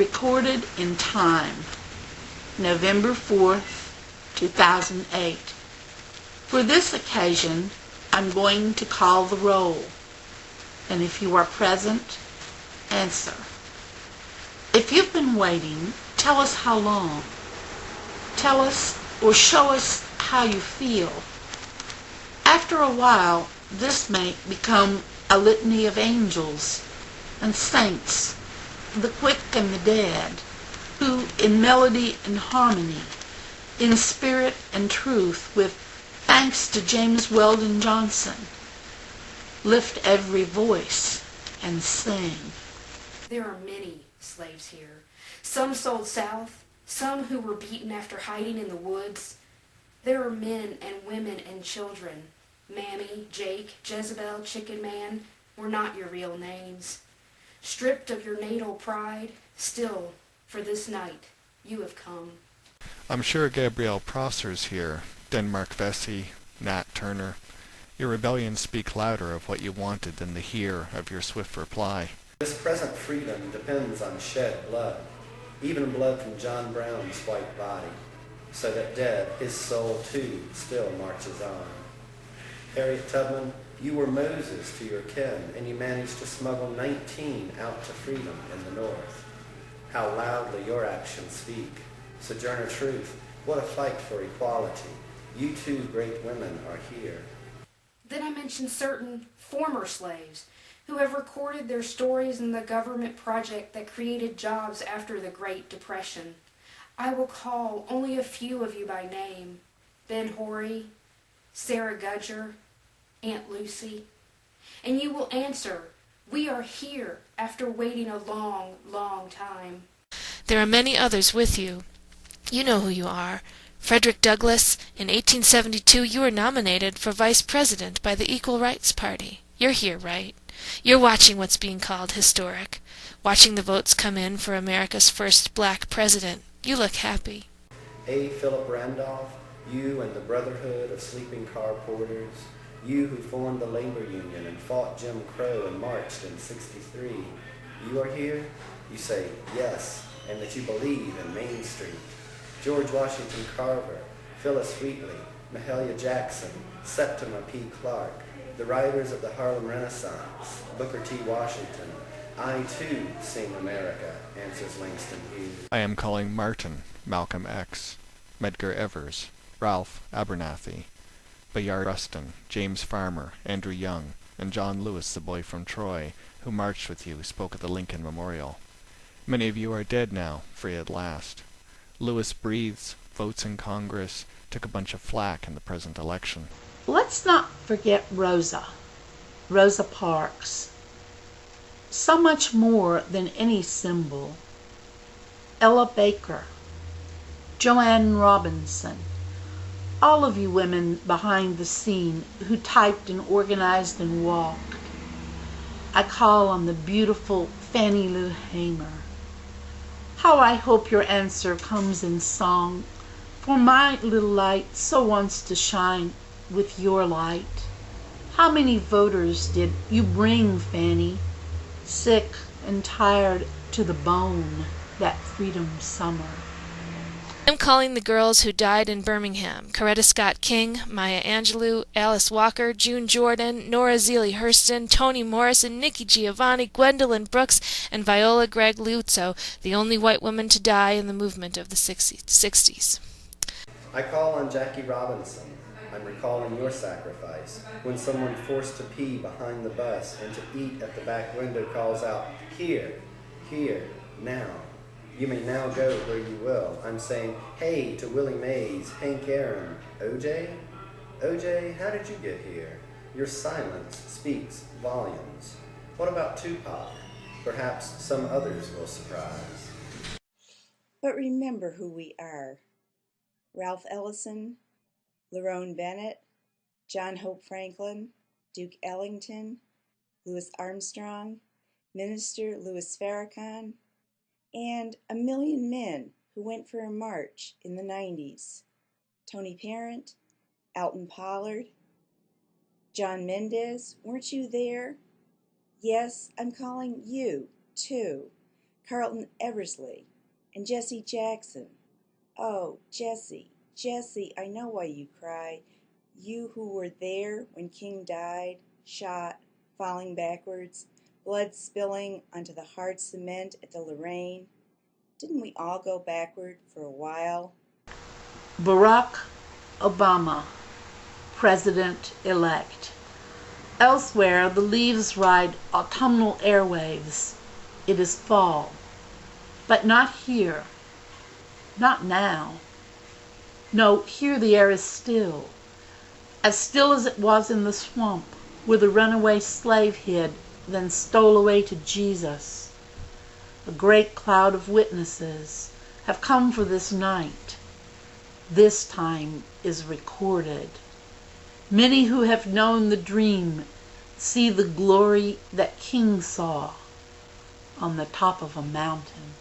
recorded in time, November 4th, 2008. For this occasion, I'm going to call the roll, and if you are present, answer. If you've been waiting, tell us how long. Tell us or show us how you feel. After a while, this may become a litany of angels and saints, the quick and the dead, who in melody and harmony, in spirit and truth, with thanks to James Weldon Johnson, lift every voice and sing. There are many slaves here, some sold south, some who were beaten after hiding in the woods. There are men and women and children. Mammy, Jake, Jezebel, Chicken Man were not your real names. Stripped of your natal pride, still, for this night, you have come. I'm sure Gabrielle Prosser's here, Denmark Vesey, Nat Turner. Your rebellions speak louder of what you wanted than the hear of your swift reply. This present freedom depends on shed blood, even blood from John Brown's white body, so that dead, his soul too still marches on. Harriet Tubman, you were Moses to your kin, and you managed to smuggle 19 out to freedom in the north. How loudly your actions speak. Sojourner Truth, what a fight for equality. You two great women are here. Then I mentioned certain former slaves who have recorded their stories in the government project that created jobs after the Great Depression. I will call only a few of you by name: Ben Horry, Sarah Gudger, Aunt Lucy. And you will answer, we are here after waiting a long, long time. There are many others with you. You know who you are. Frederick Douglass, in 1872 you were nominated for Vice President by the Equal Rights Party. You're here, right? You're watching what's being called historic, watching the votes come in for America's first black president. You look happy. A. Philip Randolph, you and the Brotherhood of Sleeping Car Porters, you who formed the labor union and fought Jim Crow and marched in '63, you are here? You say yes, and that you believe in Main Street. George Washington Carver, Phyllis Wheatley, Mahalia Jackson, Septima P. Clark, the writers of the Harlem Renaissance, Booker T. Washington. I too sing America, answers Langston Hughes. I am calling Martin, Malcolm X, Medgar Evers, Ralph Abernathy, Bayard Rustin, James Farmer, Andrew Young, and John Lewis, the boy from Troy, who marched with you, spoke at the Lincoln Memorial. Many of you are dead now, free at last. Lewis breathes, votes in Congress, took a bunch of flack in the present election. Let's not forget Rosa Parks. So much more than any symbol. Ella Baker, Joanne Robinson, all of you women behind the scene who typed and organized and walked. I call on the beautiful Fannie Lou Hamer. How I hope your answer comes in song, for my little light so wants to shine with your light. How many voters did you bring, Fannie, sick and tired to the bone that freedom summer? I'm calling the girls who died in Birmingham: Coretta Scott King, Maya Angelou, Alice Walker, June Jordan, Nora Zelie Hurston, Toni Morrison, Nikki Giovanni, Gwendolyn Brooks, and Viola Gregg Luzzo, the only white woman to die in the movement of the 60s. I call on Jackie Robinson. I'm recalling your sacrifice when someone forced to pee behind the bus and to eat at the back window calls out, here, now. You may now go where you will. I'm saying, hey to Willie Mays, Hank Aaron, OJ? OJ, how did you get here? Your silence speaks volumes. What about Tupac? Perhaps some others will surprise. But remember who we are. Ralph Ellison, Lerone Bennett, John Hope Franklin, Duke Ellington, Louis Armstrong, Minister Louis Farrakhan, and a million men who went for a march in the 90s. Tony Parent, Alton Pollard, John Mendez, weren't you there? Yes, I'm calling you, too. Carlton Eversley, and Jesse Jackson. Oh, Jesse, Jesse, I know why you cry. You who were there when King died, shot, falling backwards, blood spilling onto the hard cement at the Lorraine. Didn't we all go backward for a while? Barack Obama, President-elect. Elsewhere, the leaves ride autumnal airwaves. It is fall. But not here. Not now. No, here the air is still. As still as it was in the swamp, where the runaway slave hid, then stole away to Jesus. A great cloud of witnesses have come for this night. This time is recorded. Many who have known the dream see the glory that King saw on the top of a mountain.